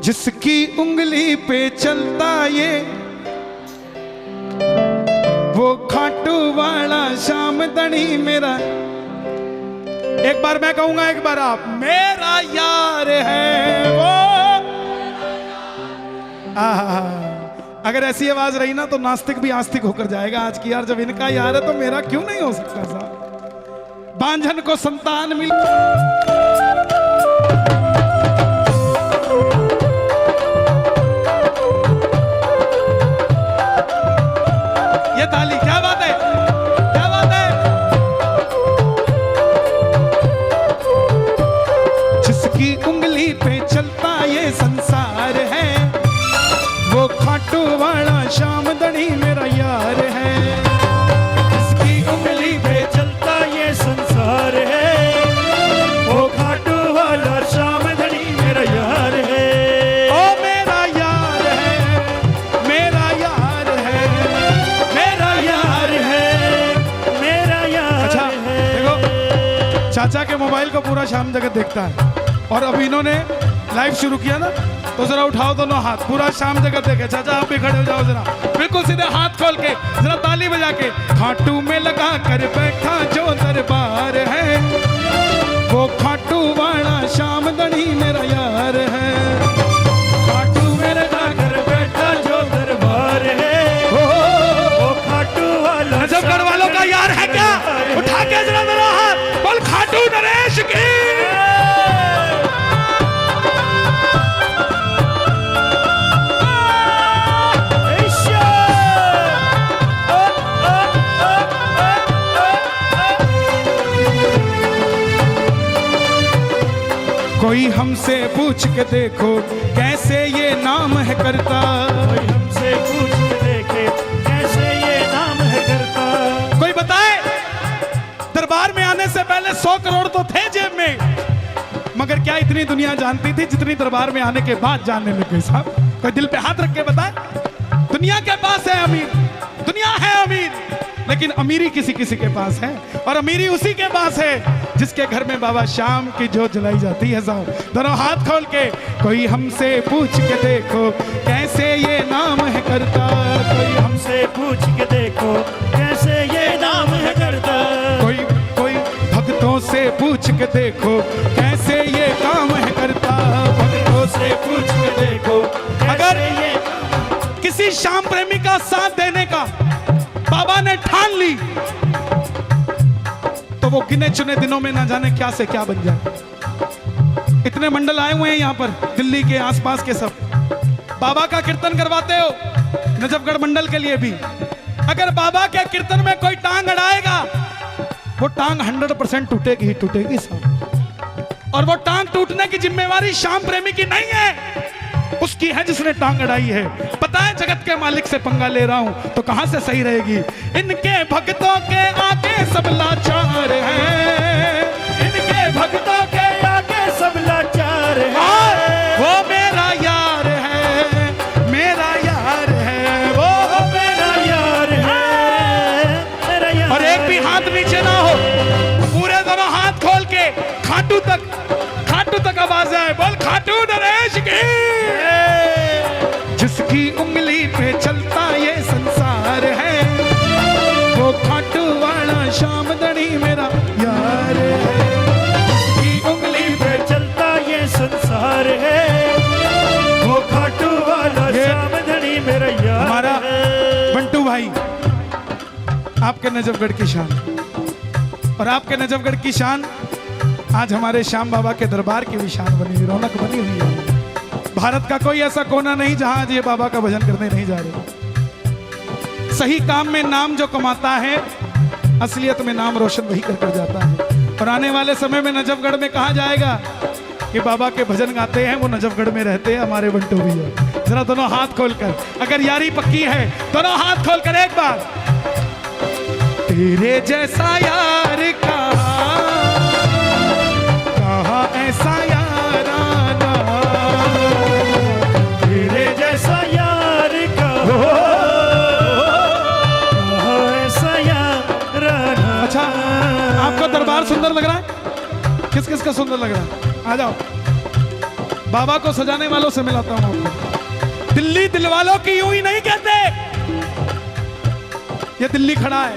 जिसकी उंगली पे चलता ये वो खाटू वाला श्याम धनी मेरा। एक बार मैं कहूंगा, एक बार आप। मेरा यार है वो। अगर ऐसी आवाज रही ना तो नास्तिक भी आस्तिक होकर जाएगा आज की। यार जब इनका यार है तो मेरा क्यों नहीं हो सकता साहब। बांझन को संतान मिल। ये ताली क्या बात है, क्या बात है। जिसकी उंगली पे चलता ये संसार है वो खाटू वाला श्याम धनी मेरा यार है। जिसकी उंगली पे चलता ये संसार है वो खाटू वाला श्याम धनी मेरा यार है। ओ मेरा यार है, मेरा यार है, मेरा यार है, मेरा यार अच्छा है। देखो, चाचा के मोबाइल को पूरा शाम जगत देखता है और अब इन्होंने लाइव शुरू किया ना, तो जरा उठाओ दोनों हाथ, पूरा शाम जगत देखे। चाचा आप भी खड़े हो जाओ जरा, बिल्कुल सीधे हाथ खोल के जरा ताली बजा के। खाटू में लगा कर बैठा जो दरबार है वो खाटू वाला श्याम धनी मेरा यार है। खाटू में लगा कर बैठा जो दरबार है वो खाटू वाला। नजफगढ़ वालों का यार है क्या? उठा के जरा मेरा हाथ बोल, खाटू नरेश की। कोई हमसे पूछ के देखो कैसे ये नाम है करता। कोई हमसे पूछ के देखे कैसे ये नाम है करता। कोई बताए दरबार में आने से पहले 100 करोड़ तो थे जेब में, मगर क्या इतनी दुनिया जानती थी जितनी दरबार में आने के बाद जानने लग गई साहब। कोई दिल पे हाथ रख के बताए। दुनिया के पास है अमीर, दुनिया है अमीर, लेकिन अमीरी किसी किसी के पास है और अमीरी उसी के पास है जिसके घर में बाबा श्याम की जोत जलाई जाती है साहब। दोनों हाथ खोल के कोई हमसे पूछ के देखो कैसे ये नाम है करता। कोई हमसे पूछ के देखो कैसे ये नाम है करता। कोई भक्तों से पूछ के देखो कैसे ये काम है करता। भक्तों से पूछ के देखो। अगर ये किसी श्याम प्रेमी का साथ देने का बाबा ने ठान ली तो वो गिने चुने दिनों में ना जाने क्या से क्या बन जाए। इतने मंडल आए हुए हैं यहाँ पर दिल्ली के आसपास के सब, बाबा का कीर्तन करवाते हो नजफगढ़ मंडल के लिए भी। अगर बाबा के कीर्तन में कोई टांग अड़ाएगा वो टांग 100% टूटेगी ही टूटेगी साहब। और वो टांग टूटने की जिम्मेवारी श्याम प्रेमी की नहीं है, उसकी है जिसने टांग अड़ाई है। पता है जगत के मालिक से पंगा ले रहा हूं तो कहां से सही रहेगी। इनके भक्तों के आगे सब लाचार हैं। इनके भक्तों के आगे सब लाचार है। वो मेरा यार है, मेरा यार है, वो मेरा यार है, मेरा यार। और एक भी हाथ नीचे ना हो, पूरे दोनों हाथ खोल के खाटू तक आवाज आए। बोल खाटू नरेश की। जिसकी उंगली पे चलता ये संसार है वो खाटू वाला श्याम धनी मेरा यार है। जिसकी उंगली पे चलता ये संसार है वो खाटू वाला श्याम धनी मेरा यार। हमारा बंटू भाई आपके नजफगढ़ की शान और आपके नजफगढ़ की शान आज हमारे श्याम बाबा के दरबार की भी शान बनी हुई, रौनक बनी हुई है। भारत का कोई ऐसा कोना नहीं जहां आज ये बाबा का भजन करने नहीं जा रहे। सही काम में नाम जो कमाता है असलियत में नाम रोशन वही कर जाता है। और आने वाले समय में नजफगढ़ में कहा जाएगा कि बाबा के भजन गाते हैं वो नजफगढ़ में रहते हैं हमारे बंटू भैया। जरा दोनों हाथ खोलकर, अगर यारी पक्की है दोनों हाथ खोलकर एक बार। तेरे जैसा यार कहा ऐसा याराना, तेरे जैसा यार कहा ऐसा याराना। अच्छा आपको दरबार सुंदर लग रहा है? किस किस का सुंदर लग रहा है? आ जाओ बाबा को सजाने वालों से मिलाता हूं आपको। दिल्ली दिलवालों की यूं ही नहीं कहते। ये दिल्ली खड़ा है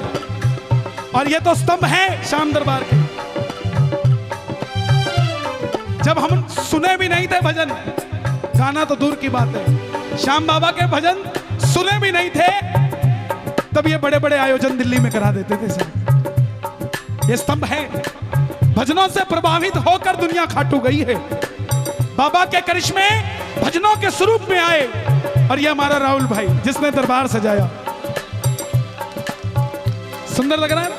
और ये तो स्तंभ है श्याम दरबार के। जब हम सुने भी नहीं थे भजन, गाना तो दूर की बात है, श्याम बाबा के भजन सुने भी नहीं थे, तब ये बड़े बड़े आयोजन दिल्ली में करा देते थे सर। ये स्तंभ है। भजनों से प्रभावित होकर दुनिया खाटू गई है। बाबा के करिश्मे भजनों के स्वरूप में आए। और ये हमारा राहुल भाई जिसने दरबार सजाया, सुंदर लग रहा है ना।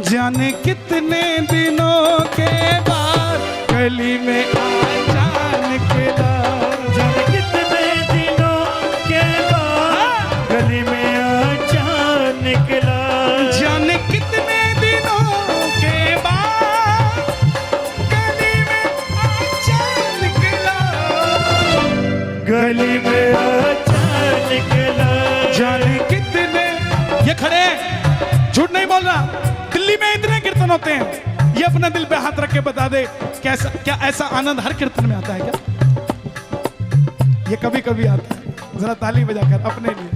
जाने कितने दिनों के बाद गली में आजा निकला। जाने कितने दिनों के बाद गली में आजा निकला। जाने कितने दिनों के बाद गली में आजा निकला। गली में आजा निकला। जाने कितने, ये खड़े हैं, झूठ नहीं बोल रहा। दिल्ली में इतने कीर्तन होते हैं, ये अपने दिल पे हाथ रख के बता दे कैसा, क्या ऐसा आनंद हर कीर्तन में आता है क्या? ये कभी कभी आता है। जरा ताली बजाकर अपने लिए,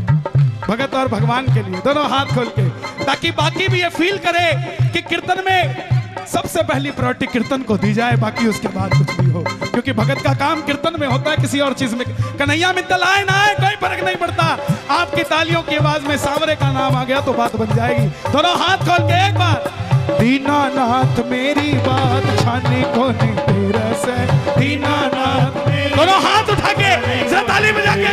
भगत और भगवान के लिए, दोनों हाथ खोल के, ताकि बाकी भी ये फील करे कि कीर्तन में सबसे पहली प्रायोरिटी कीर्तन को दी जाए, बाकी उसके बाद कुछ भी हो। क्योंकि भगत का काम कीर्तन में होता है, किसी और चीज में। कन्हैया मित्तल आए ना आए कोई फर्क नहीं पड़ता। आपकी तालियों की आवाज में सांवरे का नाम आ गया तो बात बन जाएगी। दोनों हाथ खोल के एक बार, दीनानाथ मेरी बात छानी को नहीं तेरा से। दीनानाथ, दोनों हाथ उठा के जरा ताली बजा के,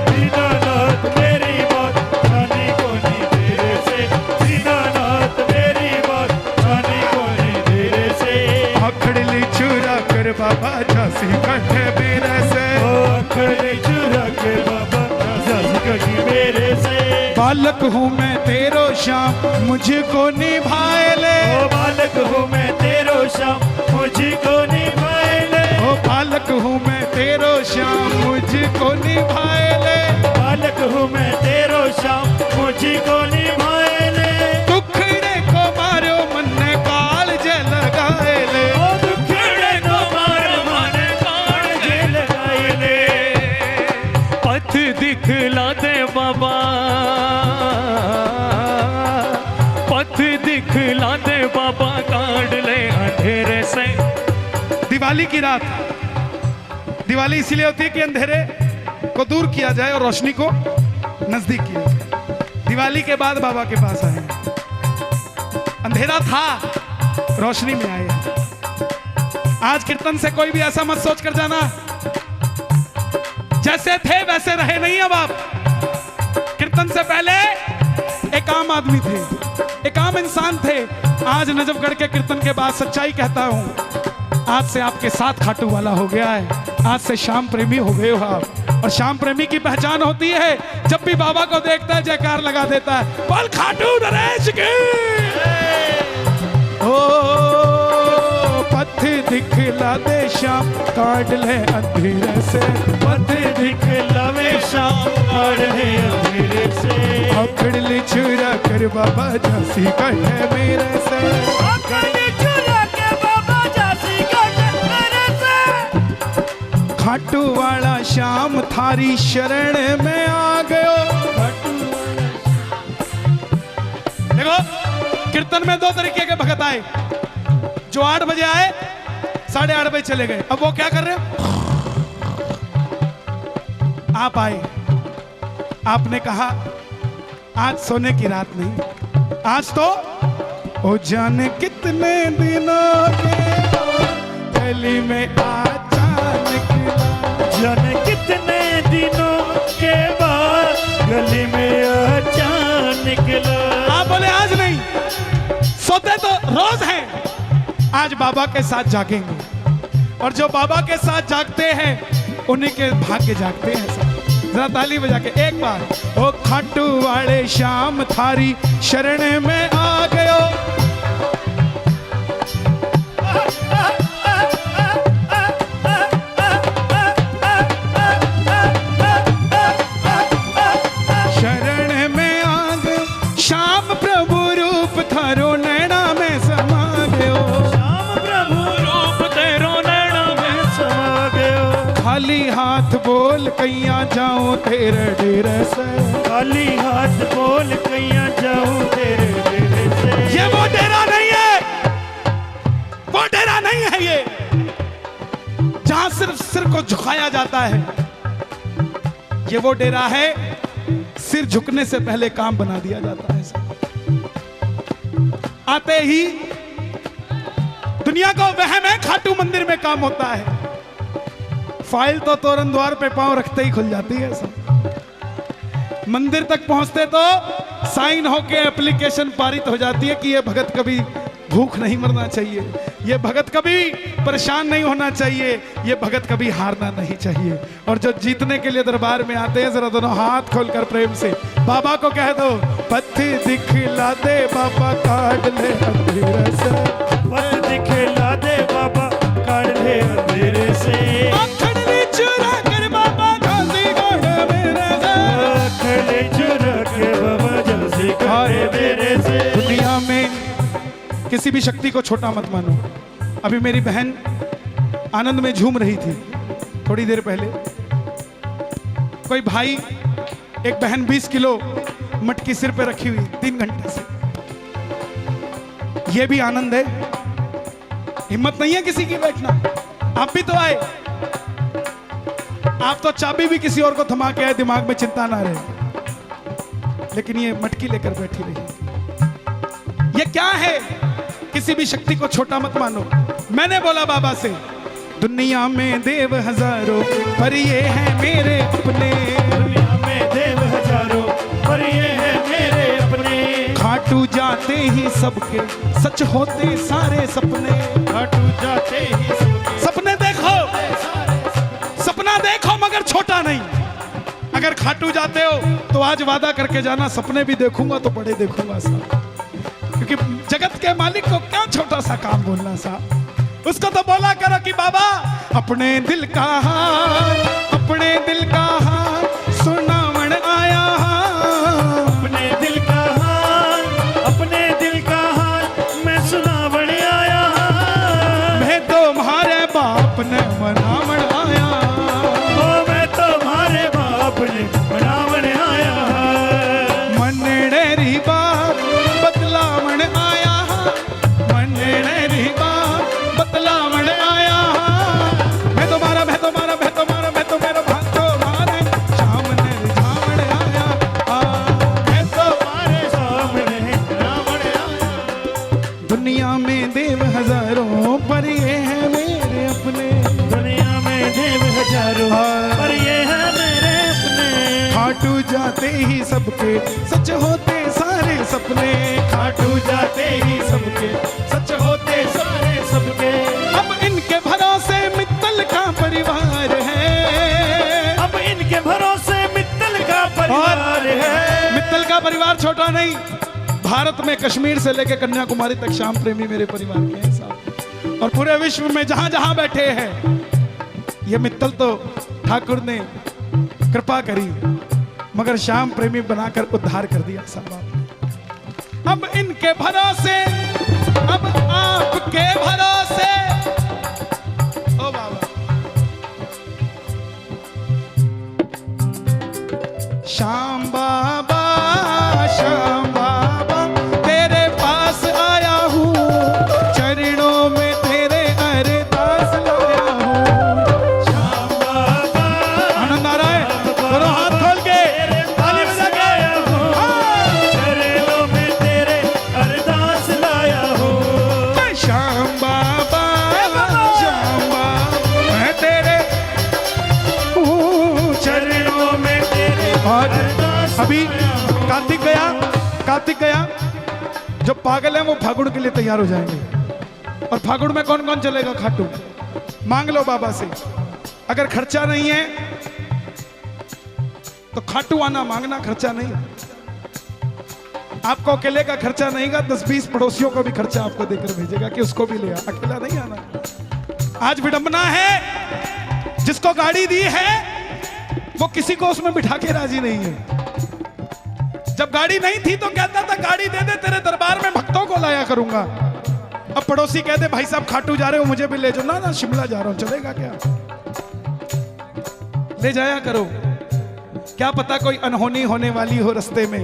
दीनानाथ मेरी बात छानी को नहीं तेरे से। दीनानाथ मेरी बात छानी को नहीं तेरे से। आखड़ली चुरा कर बाबा झांसी कटे मेरे से। आखड़ली चुरा के बाबा झांसी कटी मेरे से। बालक हूँ मैं तेरो श्याम मुझको निभाए ले। ओ बालक हूँ मैं तेरो श्याम मुझको निभाए ले। ओ बालक हूँ मैं तेरो श्याम मुझको निभाए ले। बालक हूँ मैं तेरो श्याम मुझको निभाए ले। दुखड़े को मारो मन ने काल जे लगाए ले। ओ दुखड़े को मारो मन काल जे लगाए ले। पथ दिखला दे बाबा, पथ दिखला दे बाबा, काट ले अंधेरे से। दिवाली की रात, दिवाली इसलिए होती है कि अंधेरे को दूर किया जाए और रोशनी को नजदीक किया जाए। दिवाली के बाद बाबा के पास आए, अंधेरा था, रोशनी में आए। आज कीर्तन से कोई भी ऐसा मत सोच कर जाना जैसे थे वैसे रहे नहीं। अब आप कीर्तन से पहले एक आम आदमी थे, एक आम इंसान थे। आज नजफगढ़ के कीर्तन के बाद सच्चाई कहता हूं, आज से आपके साथ खाटू वाला हो गया है। आज से श्याम प्रेमी हो गए हो आप। और श्याम प्रेमी की पहचान होती है जब भी बाबा को देखता है जयकार लगा देता है, बोल खाटू नरेश की। ओ पथ दिखला दे श्याम काट ले अंधेरे से। पथ दिखलावे श्याम काट ले अंधेरे से। आखड़ली चुरा कर बाबा झांसी कटे मेरे से। आखड़ली चुरा के बाबा झांसी कटे मेरे से। खाटू वाला श्याम थारी शरण में आ गयो। देखो कीर्तन में दो तरीके के भगत आए, जो 8 बजे आए 8:30 बजे चले गए। अब वो क्या कर रहे हैं? आप आए, आपने कहा आज सोने की रात नहीं, आज तो ओ जाने कितने दिनों के गली में आजा निकला। जाने कितने दिनों के बाद गली में आजा निकला। आप बोले आज नहीं, सोते तो रोज हैं, आज बाबा के साथ जागेंगे। और जो बाबा के साथ जागते हैं उन्हीं के भाग्य जागते हैं। जरा ताली बजा के एक बार, ओ खाटू वाले श्याम थारी शरण में आ गयो। शरण में आ गयो श्याम प्रभु रूप थारो नैना में समा गयो। श्याम प्रभु खाली हाथ बोल कैया जाऊं तेरे डेरे से। खाली हाथ बोल कैया जाऊं तेरे डेरे से। ये वो डेरा नहीं है, वो डेरा नहीं है ये, जहां सिर्फ सिर को झुकाया जाता है। ये वो डेरा है, सिर झुकने से पहले काम बना दिया जाता है। आते ही दुनिया को वहम है खाटू मंदिर में काम होता है। फाइल तो तोरण द्वार पे पांव रखते ही खुल जाती है सब। मंदिर तक पहुंचते तो साइन होके एप्लीकेशन पारित हो जाती है कि ये भगत कभी भूख नहीं मरना चाहिए, ये भगत कभी परेशान नहीं होना चाहिए, ये भगत कभी हारना नहीं चाहिए। और जो जीतने के लिए दरबार में आते हैं, जरा दोनों हाथ खोलकर प्रेम से बाबा को कह दो, पत्थी दिखला दे बाबा काट ले अंधेरे से। पथ दिखला दे बाबा काट ले अंधेरे से। अखड़ली चुरा कर बाबा झांसी काटे मेरे से। अखड़ली चुरा के बाबा झांसी काटे मेरे से। दुनिया में किसी भी शक्ति को छोटा मत मानो। अभी मेरी बहन आनंद में झूम रही थी थोड़ी देर पहले। कोई भाई, एक बहन 20 किलो मटकी सिर पे रखी हुई 3 घंटे से। ये भी आनंद है। हिम्मत नहीं है किसी की बैठना। आप भी तो आए, आप तो चाबी भी किसी और को थमा के आए, दिमाग में चिंता ना रहे, लेकिन ये मटकी लेकर बैठी रही। ये क्या है? किसी भी शक्ति को छोटा मत मानो। मैंने बोला बाबा से, दुनिया में देव हजारों पर ये है मेरे अपने। दुनिया में देव हजारों पर ये है मेरे अपने। खाटू जाते ही सबके सच होते सारे सपने। खाटू जाते ही सबके सपने देखो, सपना देखो मगर छोटा नहीं। अगर खाटू जाते हो तो आज वादा करके जाना, सपने भी देखूंगा तो बड़े देखूंगा साहब। क्योंकि जगत के मालिक को क्या छोटा सा काम बोलना साहब। उसको तो बोला करो कि बाबा अपने दिल का हाल, अपने दिल का हाल सुनावन आया। अपने दिल का हाल, अपने दिल का हाल मैं सुनावन आया। मैं तुम्हारे बाप ने मनावन आया। ओ मैं तुम्हारे बाप ने मनावन आया। मनडेरी बाप बतलावन आया। मनडेरी बाप बतलावन आया। मैं तुम्हारा, मैं तुम्हारा, मैं तुम्हारा, मैं तुम्हारा भाग तुम्हारे सामने रिझावन आया। मैं तुम्हारे सामने रावण आया। दुनिया में देव हजारों पर ये है मेरे अपने। दुनिया में देव हजारों पर ये है मेरे अपने। खाटू जाते ही सबके सच होते सारे सपने। खाटू जाते ही सबके सच होते सारे सबके। अब इनके भरोसे मित्तल का परिवार है। अब इनके भरोसे मित्तल का परिवार है। मित्तल का परिवार छोटा नहीं। भारत में कश्मीर से लेकर कन्याकुमारी तक श्याम प्रेमी मेरे परिवार के हैं साहब। और पूरे विश्व में जहां जहां बैठे हैं, ये मित्तल तो ठाकुर ने कृपा करी, मगर श्याम प्रेमी बनाकर उद्धार कर दिया साहब। अब इनके भरोसे, अब आपके भरोसे। ओ बाबा, श्याम बाबा, श्याम बाबा तेरे पास आया हूँ, चरणों में तेरे अरदास लाया हूँ। श्याम बाबा आनंद आ रहा है? दोनों हाथ खोल के ताली बजा के। चरणों में तेरे अरदास लाया हूँ। श्याम बाबा, श्याम बाबा मैं तेरे चरणों में तेरे अरदास अभी कार्तिक गया, कार्तिक गया। जो पागल है वो फागुन के लिए तैयार हो जाएंगे। और फागुन में कौन कौन चलेगा? खाटू। मांग लो बाबा से। अगर खर्चा नहीं है तो खाटू आना, मांगना, खर्चा नहीं। आपको अकेले का खर्चा नहीं का, 10-20 पड़ोसियों को भी खर्चा आपको देकर भेजेगा कि उसको भी ले आ, अकेला नहीं आना। आज विडंबना है, जिसको गाड़ी दी है वो किसी को उसमें बिठा के राजी नहीं है। जब गाड़ी नहीं थी तो कहता था गाड़ी दे दे, तेरे दरबार में भक्तों को लाया करूंगा। अब पड़ोसी कहते भाई साहब खाटू जा रहे हो, मुझे भी ले जाओ। ना ना, शिमला जा रहा हूं, चलेगा क्या? ले जाया करो, क्या पता कोई अनहोनी होने वाली हो रास्ते में,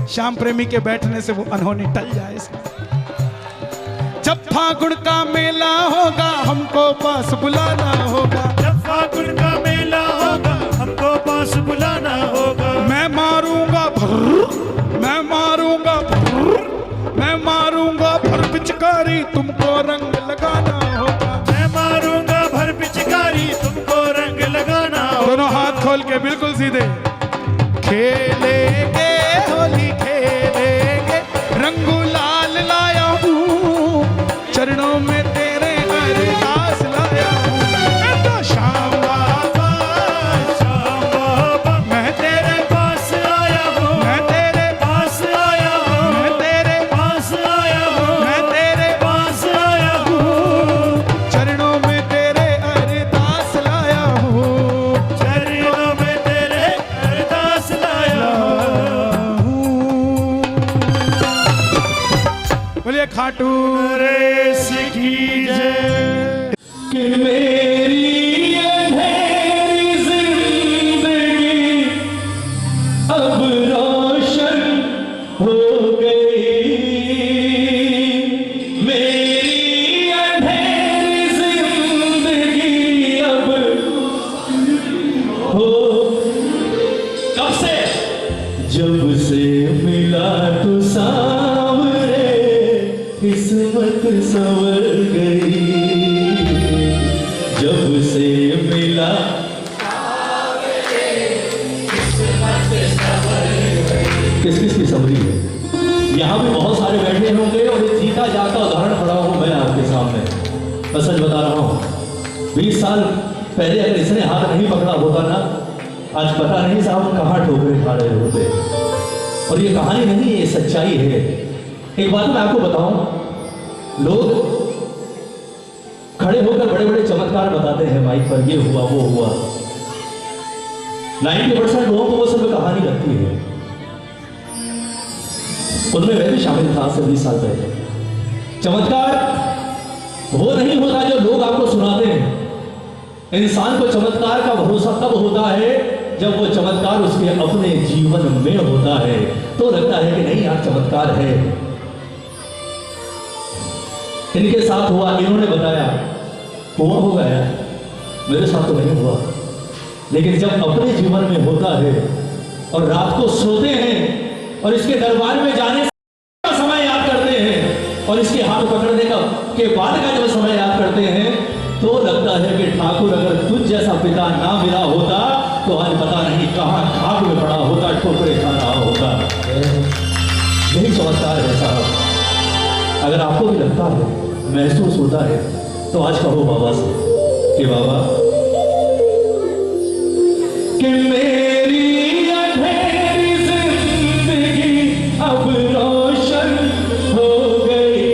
श्याम प्रेमी के बैठने से वो अनहोनी टल जाए। जब फागुन का मेला होगा हमको पास बुलाना होगा, जब फागुन का मेला होगा हमको पास बुलाना होगा। मैं मारूंगा भर, मैं मारूंगा भर, मैं मारूंगा भर पिचकारी, तुमको रंग लगाना होगा। मैं मारूंगा भर पिचकारी, तुमको रंग लगाना होगा। दोनों हाथ खोल के बिल्कुल सीधे। खेलेंगे होली खेलेंगे, रंग गुलाल लाया हूँ, चरणों में तेरे अरदास लाया हूँ। श्याम बाबा, श्याम बाबा, मैं तेरे पास आया हूँ, मैं तेरे पास आया हूँ, मैं तेरे पास आया हूँ, मैं तेरे पास आया हूँ। चरणों में तेरे अरदास लाया हूँ, चरणों में तेरे अरदास लाया हूँ। बोलिए खाटू नरेश की जय। कि मेरी अंधेरी जिंदगी अब रोशन हो गई, मेरी अंधेरी जिंदगी अब हो, कब से? जब से मिला तो सावरे किस्मत संवर गई, जब से मिला किस किस की समरी है। यहाँ पे बहुत सारे बैठे होंगे और एक जीता जाता उदाहरण खड़ा हूँ मैं आपके सामने। मैं सच बता रहा हूँ, 20 साल पहले अगर इसने हाथ नहीं पकड़ा होता ना, आज पता नहीं साहब कहाँ ठोकरे खा रहे होते। और ये कहानी नहीं, ये सच्चाई है। एक बात मैं आपको बताऊं, लोग खड़े होकर बड़े बड़े चमत्कार बताते हैं माइक पर, ये हुआ वो हुआ। 90% लोगों को वो सब कहानी लगती है, उनमें मैं भी शामिल था आज से 20 साल पहले। चमत्कार वो नहीं होता जो लोग आपको सुनाते हैं। इंसान को चमत्कार का भरोसा तब होता है जब वो चमत्कार उसके अपने जीवन में होता है, तो लगता है कि नहीं यार चमत्कार है। इनके साथ हुआ, इन्होंने बताया हुआ होगा यार, मेरे साथ तो नहीं हुआ। लेकिन जब अपने जीवन में होता है और रात को सोते हैं और इसके दरबार में जाने का समय याद करते हैं और इसके हाथ पकड़ने का के बाद का जब समय याद करते हैं, तो लगता है कि ठाकुर अगर तुझ जैसा पिता ना मिला होता तो आज पता नहीं कहां खाक में पड़ा होता, ठोकरे खा रहा होता। यही चमत्कार है साहब। अगर आपको भी लगता है, महसूस होता है, तो आज कहो बाबा से कि बाबा कि मेरी अंधेरी जिंदगी अब रोशन हो गई,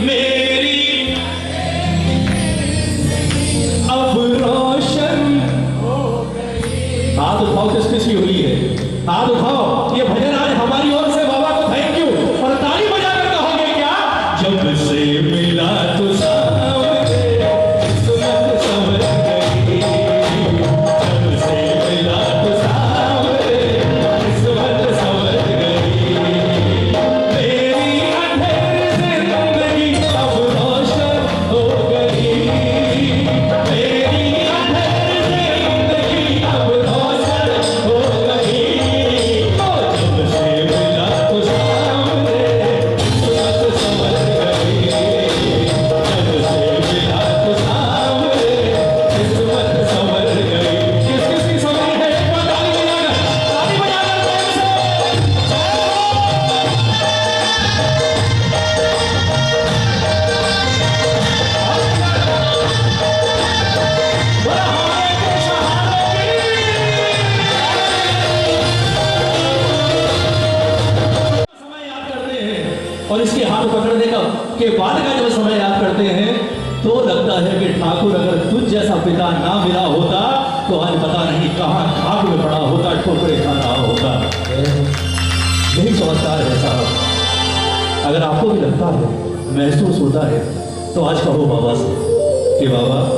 मेरी अब रोशन हो गई। हाथ उठाओ किस किस की हुई है, हाथ उठाओ। ये भजन आज हमारी ओर से बाबा को थैंक यू और ताली बजाकर कहोगे क्या? जब से मिला तो सावरे किस्मत संवर गई, जब से मिला तो सावरे किस्मत संवर गई, मेरी अंधेरी जिंदगी अब रोशन हो गई, मेरी अंधेरी जिंदगी अब रोशन हो गई। जब से मिला तो सावरे किस्मत संवर गई, जब से मिला तो सावरे किस्मत संवर गई। किस किस की समझ है? एक बार ताली बजाकर प्रेम से। बोला हमारे के सहारे की। समय याद करते हैं और इसके हाथ पकड़ने का के बाद का जब समय याद करते हैं, तो लगता है कि ठाकुर अगर तुझ जैसा पिता ना मिला होता तो आज पता नहीं कहां खाक में पड़ा होता, ठोकरे खा रहा होता। यही चमत्कार है साहब। अगर आपको भी लगता है, महसूस होता है, तो आज कहो बाबा से कि बाबा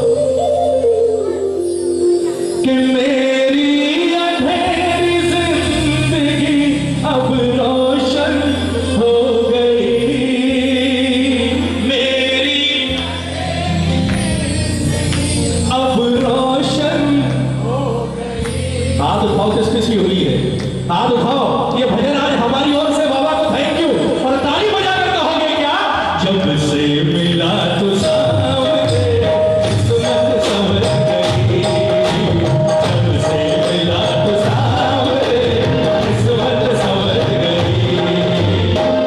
कि मेरी अंधेरी जिंदगी अब रोशन हो गई, मेरी अब रोशन हो गई। हाथ उठाओ किसकी हुई है, हाथ उठाओ। ये भजन आज हमारी ओर से बाबा को थैंक यू और ताली बजाकर कहोगे क्या? जब से मिला तो सामने किस्मत संवर गई, जब से मिला तो सामने किस्मत संवर गई,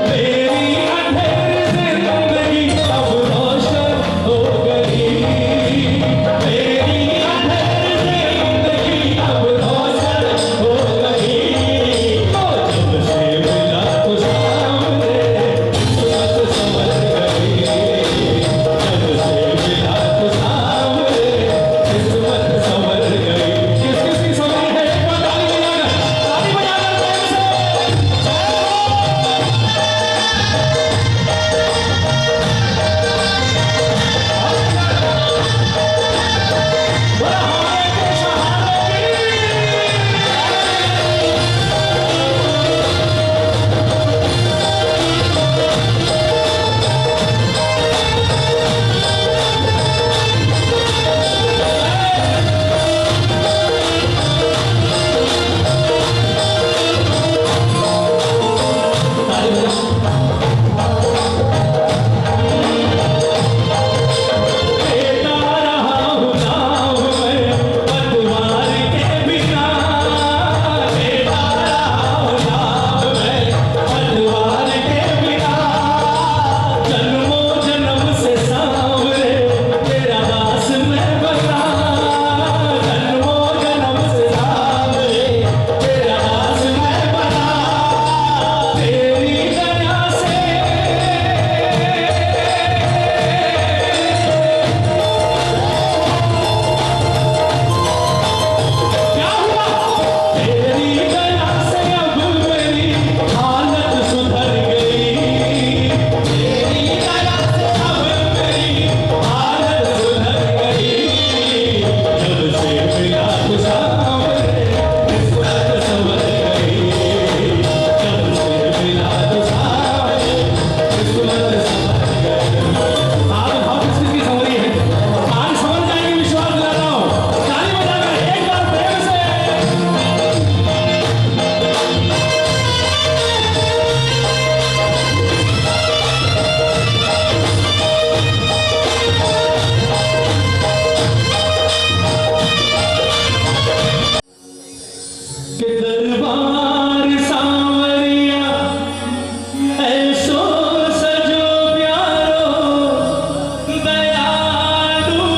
मेरी अंधेरी जिंदगी अब रोशन हो गई, मेरी अंधेरी जिंदगी अब रोशन हो गई। जब से मिला तो सामने किस्मत संवर गई, जब से मिला तो सामने किस्मत संवर गई। किस किस की संवरी है? एक बार ताली बजाकर प्रेम से। बोला हमारे के सहारे की। ताली बजाओ। देता रहा हूँ नाम मैं पतवार के बिना, देता रहा हूँ नाम मैं पतवार के बिना, जन्मों जन्म से सांवरे तेरा दास मैं बना, जन्मों जन्म से सांवरे तेरा दास मैं बना, तेरी दया से क्या हुआ? तेरी दया से अब मेरी हालत सुधर गई, तेरी दया से अब मेरी हालत सुधर गई, जब से मिला तो सामने किस्मत संवर गई, जब से मिला तो सामने किस्मत संवर गई। आज भाव किसकी संवरी है? आज समझ जाएंगे, विश्वास दिलाता हूं। ताली बजाकर एक बार प्रेम से। कि दरबार सांवरिया ऐसो सजो प्यारो दयालु,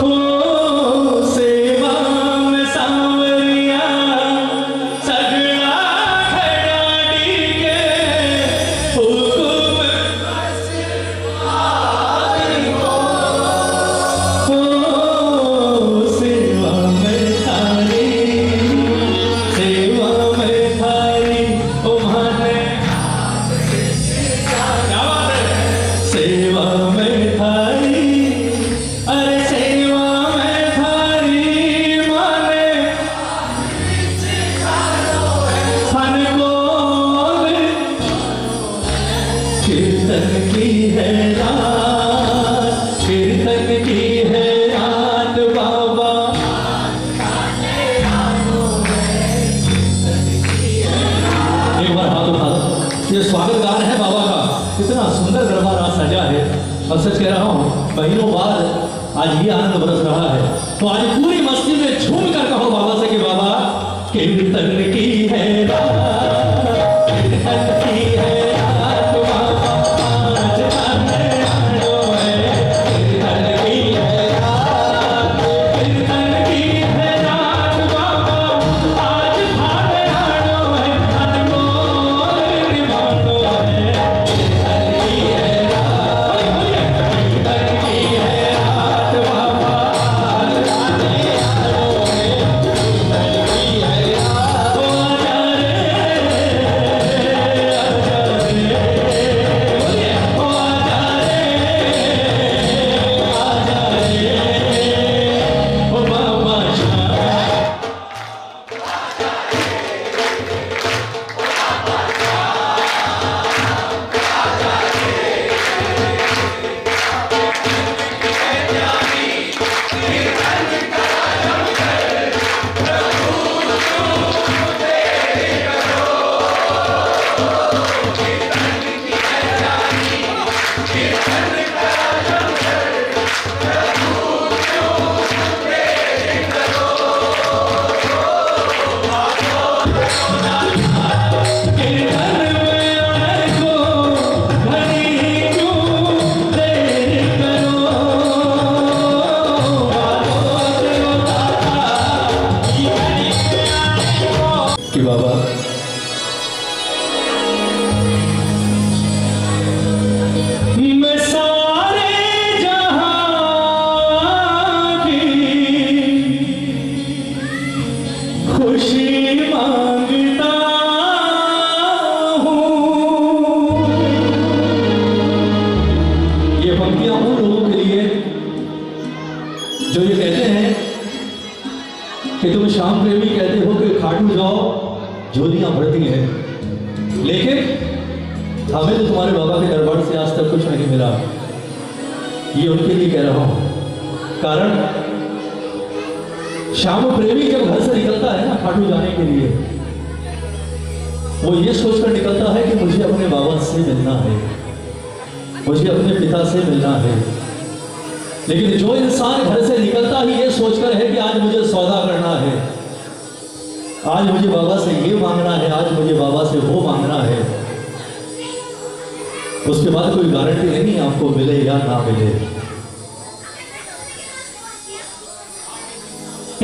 हो सेवा में सांवरिया सगड़ा खड़ाड़ी के हुकुम, हो सेवा में थारी, सेवा में थारी ओ माने, क्या बात है? सेवा में थारी, अरे सेवा में थारी माने फन बोल, कीर्तन की है रात, कीर्तन की है रात बाबा, एक बार हाथ उठा दो। ये स्वागत गान है बाबा का, इतना सुंदर दरबार आज सजा है और सच कह रहा हूँ महीनों बाद आज ये आनंद बरस रहा है। तो आज पूरी मस्ती में झूम कर कहो बाबा से कि बाबा कीर्तन की है रात, कीर्तन की है रात बाबा, आज थाने आनो है, कीर्तन की है रात, कीर्तन की है रात बाबा, आज थाने आनो है, अनमोल निभानो है, कीर्तन की है रात, कीर्तन की है रात बाबा, आज थाने आनो है, कीर्तन की है रात। झोलियां भरती हैं, लेकिन हमें तो तुम्हारे बाबा के दरबार से आज तक कुछ नहीं मिला। ये उनके लिए कह रहा हूं, कारण श्याम प्रेमी जब घर से निकलता है ना खाटू जाने के लिए, वो ये सोचकर निकलता है कि मुझे अपने बाबा से मिलना है, मुझे अपने पिता से मिलना है। लेकिन जो इंसान घर से निकलता ही ये सोचकर है कि आज मुझे सौदा करना है, आज मुझे बाबा से ये मांगना है, आज मुझे बाबा से वो मांगना है, उसके बाद कोई गारंटी नहीं आपको मिले या ना मिले।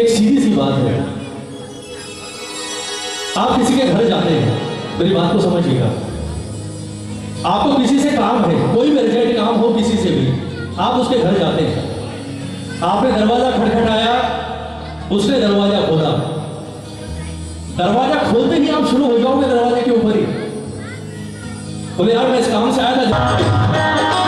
एक सीधी सी बात है, आप किसी के घर जाते हैं, मेरी बात को समझिएगा, आपको किसी से काम है, कोई भी अर्जेंट काम हो किसी से भी, आप उसके घर जाते हैं, आपने दरवाजा खटखटाया, उसने दरवाजा खोला, दरवाजा खोलते ही आप शुरू हो जाओगे दरवाजे के ऊपर ही, बोले यार मैं इस काम से आया था।